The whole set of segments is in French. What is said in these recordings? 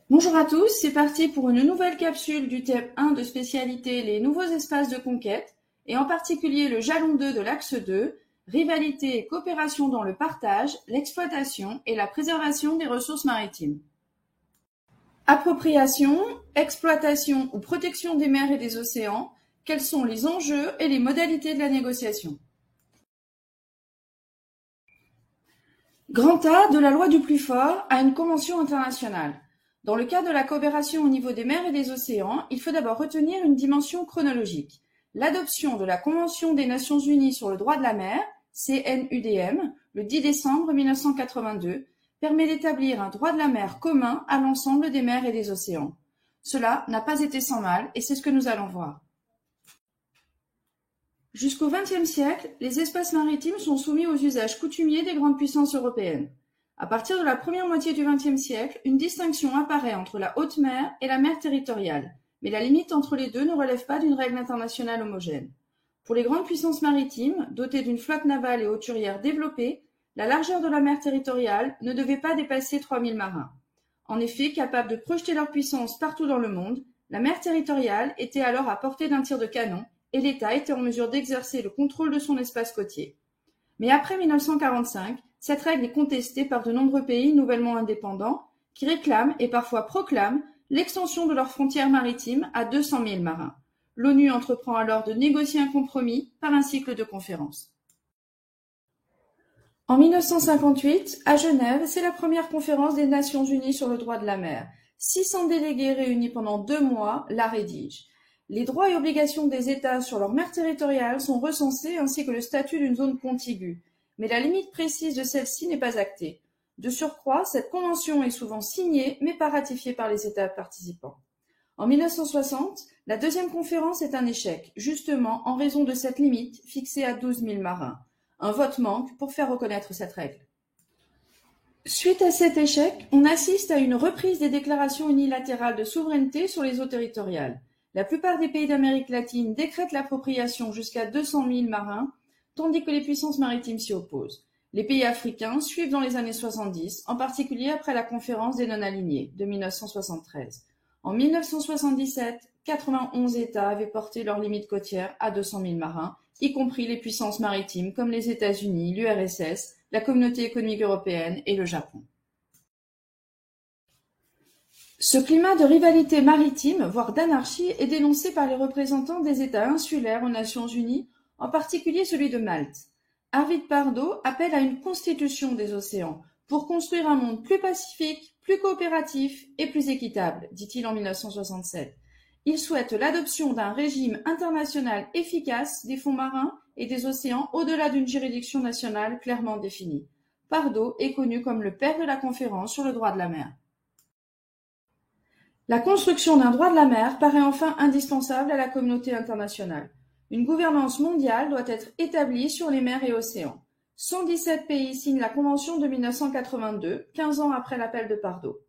Bonjour à tous, c'est parti pour une nouvelle capsule du thème 1 de spécialité les nouveaux espaces de conquête, et en particulier le jalon 2 de l'axe 2, rivalité et coopération dans le partage, l'exploitation et la préservation des ressources maritimes. Appropriation, exploitation ou protection des mers et des océans, quels sont les enjeux et les modalités de la négociation? Grand A de la loi du plus fort à une convention internationale. Dans le cas de la coopération au niveau des mers et des océans, il faut d'abord retenir une dimension chronologique. L'adoption de la Convention des Nations Unies sur le droit de la mer, CNUDM, le 10 décembre 1982, permet d'établir un droit de la mer commun à l'ensemble des mers et des océans. Cela n'a pas été sans mal et c'est ce que nous allons voir. Jusqu'au XXe siècle, les espaces maritimes sont soumis aux usages coutumiers des grandes puissances européennes. À partir de la première moitié du XXe siècle, une distinction apparaît entre la haute mer et la mer territoriale, mais la limite entre les deux ne relève pas d'une règle internationale homogène. Pour les grandes puissances maritimes, dotées d'une flotte navale et hauturière développée, la largeur de la mer territoriale ne devait pas dépasser 3000 marins. En effet, capables de projeter leur puissance partout dans le monde, la mer territoriale était alors à portée d'un tir de canon et l'État était en mesure d'exercer le contrôle de son espace côtier. Mais après 1945, cette règle est contestée par de nombreux pays nouvellement indépendants qui réclament et parfois proclament l'extension de leurs frontières maritimes à 200 000 marins. L'ONU entreprend alors de négocier un compromis par un cycle de conférences. En 1958, à Genève, c'est la première conférence des Nations Unies sur le droit de la mer. 600 délégués réunis pendant 2 mois la rédigent. Les droits et obligations des États sur leur mer territoriale sont recensés ainsi que le statut d'une zone contiguë, mais la limite précise de celle-ci n'est pas actée. De surcroît, cette convention est souvent signée mais pas ratifiée par les États participants. En 1960, la deuxième conférence est un échec, justement en raison de cette limite fixée à 12 000 marins. Un vote manque pour faire reconnaître cette règle. Suite à cet échec, on assiste à une reprise des déclarations unilatérales de souveraineté sur les eaux territoriales. La plupart des pays d'Amérique latine décrètent l'appropriation jusqu'à 200 000 marins, tandis que les puissances maritimes s'y opposent. Les pays africains suivent dans les années 70, en particulier après la conférence des non-alignés de 1973. En 1977, 91 États avaient porté leur limite côtière à 200 000 marins, y compris les puissances maritimes comme les États-Unis, l'URSS, la Communauté économique européenne et le Japon. Ce climat de rivalité maritime, voire d'anarchie, est dénoncé par les représentants des États insulaires aux Nations Unies, en particulier celui de Malte. Arvid Pardo appelle à une constitution des océans pour construire un monde plus pacifique, plus coopératif et plus équitable, dit-il en 1967. Il souhaite l'adoption d'un régime international efficace des fonds marins et des océans au-delà d'une juridiction nationale clairement définie. Pardo est connu comme le père de la conférence sur le droit de la mer. La construction d'un droit de la mer paraît enfin indispensable à la communauté internationale. Une gouvernance mondiale doit être établie sur les mers et océans. 117 pays signent la Convention de 1982, 15 ans après l'appel de Pardo.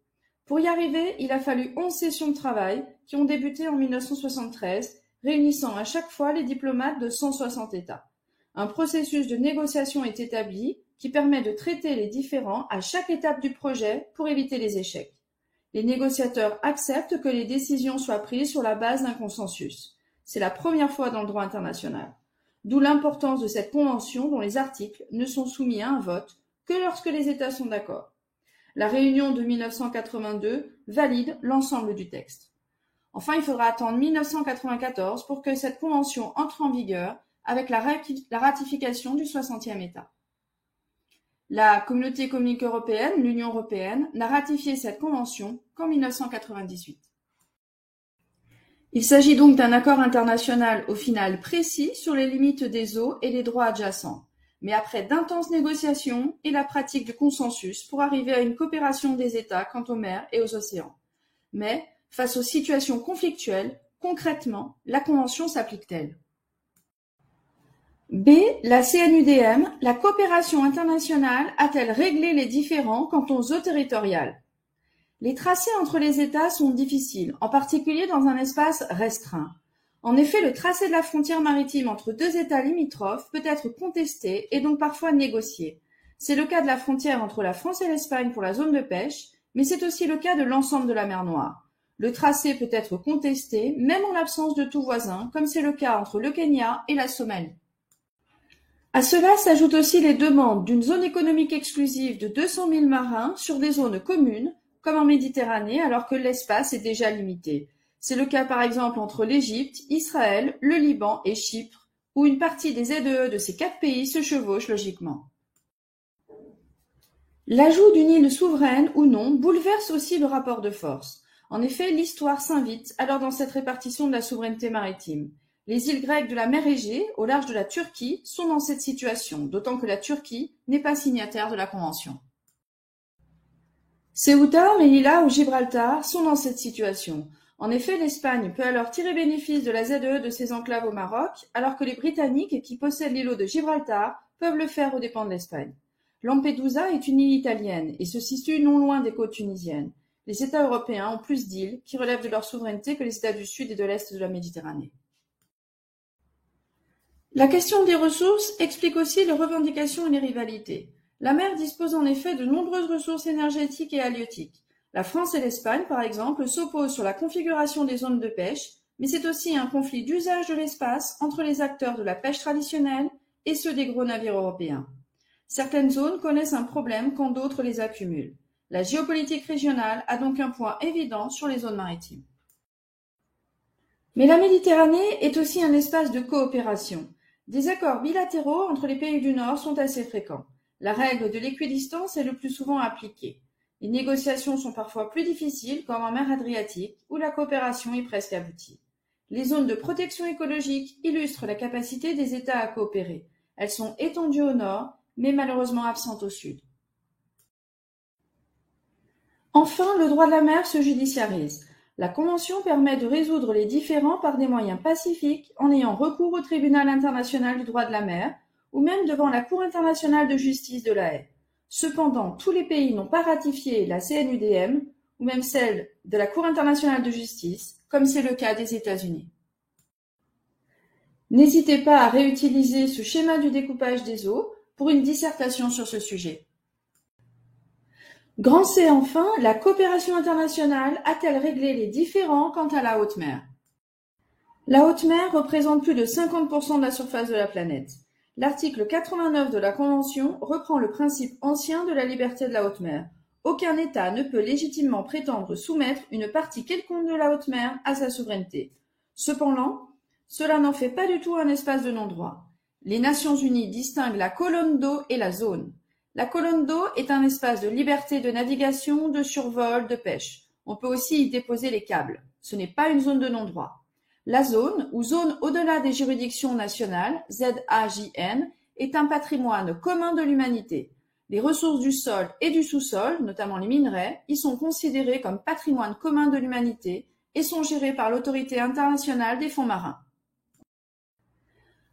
Pour y arriver, il a fallu 11 sessions de travail qui ont débuté en 1973, réunissant à chaque fois les diplomates de 160 États. Un processus de négociation est établi qui permet de traiter les différends à chaque étape du projet pour éviter les échecs. Les négociateurs acceptent que les décisions soient prises sur la base d'un consensus. C'est la première fois dans le droit international. D'où l'importance de cette convention dont les articles ne sont soumis à un vote que lorsque les États sont d'accord. La réunion de 1982 valide l'ensemble du texte. Enfin, il faudra attendre 1994 pour que cette convention entre en vigueur avec la ratification du 60e État. La Communauté économique européenne, l'Union européenne, n'a ratifié cette convention qu'en 1998. Il s'agit donc d'un accord international au final précis sur les limites des eaux et les droits adjacents, mais après d'intenses négociations et la pratique du consensus pour arriver à une coopération des États quant aux mers et aux océans. Mais, face aux situations conflictuelles, concrètement, la convention s'applique-t-elle ? B. La CNUDM, la coopération internationale a-t-elle réglé les différends quant aux eaux territoriales? Les tracés entre les États sont difficiles, en particulier dans un espace restreint. En effet, le tracé de la frontière maritime entre deux États limitrophes peut être contesté et donc parfois négocié. C'est le cas de la frontière entre la France et l'Espagne pour la zone de pêche Mais c'est aussi le cas de l'ensemble de la mer Noire. Le tracé peut être contesté, même en l'absence de tout voisin, comme c'est le cas entre le Kenya et la Somalie. À cela s'ajoutent aussi les demandes d'une zone économique exclusive de 200 000 marins sur des zones communes, comme en Méditerranée, alors que l'espace est déjà limité. C'est le cas par exemple entre l'Égypte, Israël, le Liban et Chypre, où une partie des ZEE de ces 4 pays se chevauche logiquement. L'ajout d'une île souveraine ou non bouleverse aussi le rapport de force. En effet, l'histoire s'invite alors dans cette répartition de la souveraineté maritime. Les îles grecques de la mer Égée, au large de la Turquie, sont dans cette situation, d'autant que la Turquie n'est pas signataire de la Convention. Ceuta, Melilla ou Gibraltar sont dans cette situation. En effet, l'Espagne peut alors tirer bénéfice de la ZEE de ses enclaves au Maroc, alors que les Britanniques, qui possèdent l'îlot de Gibraltar, peuvent le faire aux dépens de l'Espagne. Lampedusa est une île italienne et se situe non loin des côtes tunisiennes. Les États européens ont plus d'îles qui relèvent de leur souveraineté que les États du Sud et de l'Est de la Méditerranée. La question des ressources explique aussi les revendications et les rivalités. La mer dispose en effet de nombreuses ressources énergétiques et halieutiques. La France et l'Espagne, par exemple, s'opposent sur la configuration des zones de pêche, mais c'est aussi un conflit d'usage de l'espace entre les acteurs de la pêche traditionnelle et ceux des gros navires européens. Certaines zones connaissent un problème quand d'autres les accumulent. La géopolitique régionale a donc un point évident sur les zones maritimes. Mais la Méditerranée est aussi un espace de coopération. Des accords bilatéraux entre les pays du Nord sont assez fréquents. La règle de l'équidistance est le plus souvent appliquée. Les négociations sont parfois plus difficiles, comme en mer Adriatique, où la coopération est presque aboutie. Les zones de protection écologique illustrent la capacité des États à coopérer. Elles sont étendues au nord, mais malheureusement absentes au sud. Enfin, le droit de la mer se judiciarise. La Convention permet de résoudre les différends par des moyens pacifiques en ayant recours au Tribunal international du droit de la mer ou même devant la Cour internationale de justice de La Haye. Cependant, tous les pays n'ont pas ratifié la CNUDM ou même celle de la Cour internationale de justice, comme c'est le cas des États-Unis. N'hésitez pas à réutiliser ce schéma du découpage des eaux pour une dissertation sur ce sujet. Grand C enfin, la coopération internationale a-t-elle réglé les différends quant à la haute mer? La haute mer représente plus de 50% de la surface de la planète. L'article 89 de la Convention reprend le principe ancien de la liberté de la haute mer. Aucun État ne peut légitimement prétendre soumettre une partie quelconque de la haute mer à sa souveraineté. Cependant, cela n'en fait pas du tout un espace de non-droit. Les Nations unies distinguent la colonne d'eau et la zone. La colonne d'eau est un espace de liberté de navigation, de survol, de pêche. On peut aussi y déposer les câbles. Ce n'est pas une zone de non-droit. La zone, ou zone au-delà des juridictions nationales, ZAJN, est un patrimoine commun de l'humanité. Les ressources du sol et du sous-sol, notamment les minerais, y sont considérées comme patrimoine commun de l'humanité et sont gérées par l'Autorité internationale des fonds marins.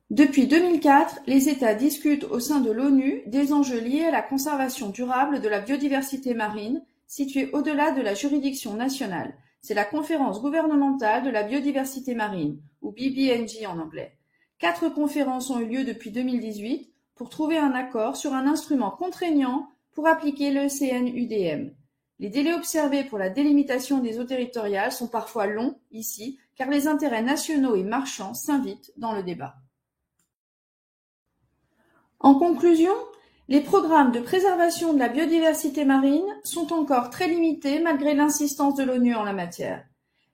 Depuis 2004, les États discutent au sein de l'ONU des enjeux liés à la conservation durable de la biodiversité marine située au-delà de la juridiction nationale. C'est la Conférence gouvernementale de la biodiversité marine, ou BBNJ en anglais. 4 conférences ont eu lieu depuis 2018 pour trouver un accord sur un instrument contraignant pour appliquer le CNUDM. Les délais observés pour la délimitation des eaux territoriales sont parfois longs ici, car les intérêts nationaux et marchands s'invitent dans le débat. En conclusion, les programmes de préservation de la biodiversité marine sont encore très limités malgré l'insistance de l'ONU en la matière.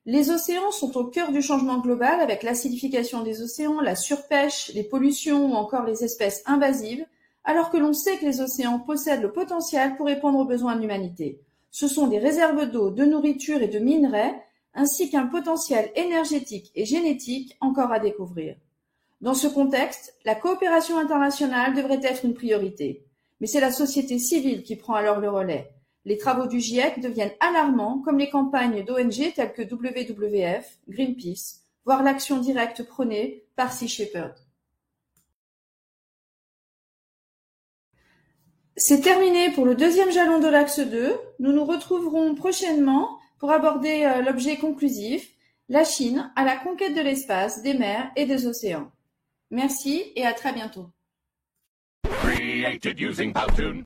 Les océans sont au cœur du changement global avec l'acidification des océans, la surpêche, les pollutions ou encore les espèces invasives, alors que l'on sait que les océans possèdent le potentiel pour répondre aux besoins de l'humanité. Ce sont des réserves d'eau, de nourriture et de minerais, ainsi qu'un potentiel énergétique et génétique encore à découvrir. Dans ce contexte, la coopération internationale devrait être une priorité. Mais c'est la société civile qui prend alors le relais. Les travaux du GIEC deviennent alarmants, comme les campagnes d'ONG telles que WWF, Greenpeace, voire l'action directe prônée par Sea Shepherd. C'est terminé pour le deuxième jalon de l'axe 2. Nous nous retrouverons prochainement pour aborder l'objet conclusif, la Chine à la conquête de l'espace, des mers et des océans. Merci et à très bientôt. Created using Powtoon.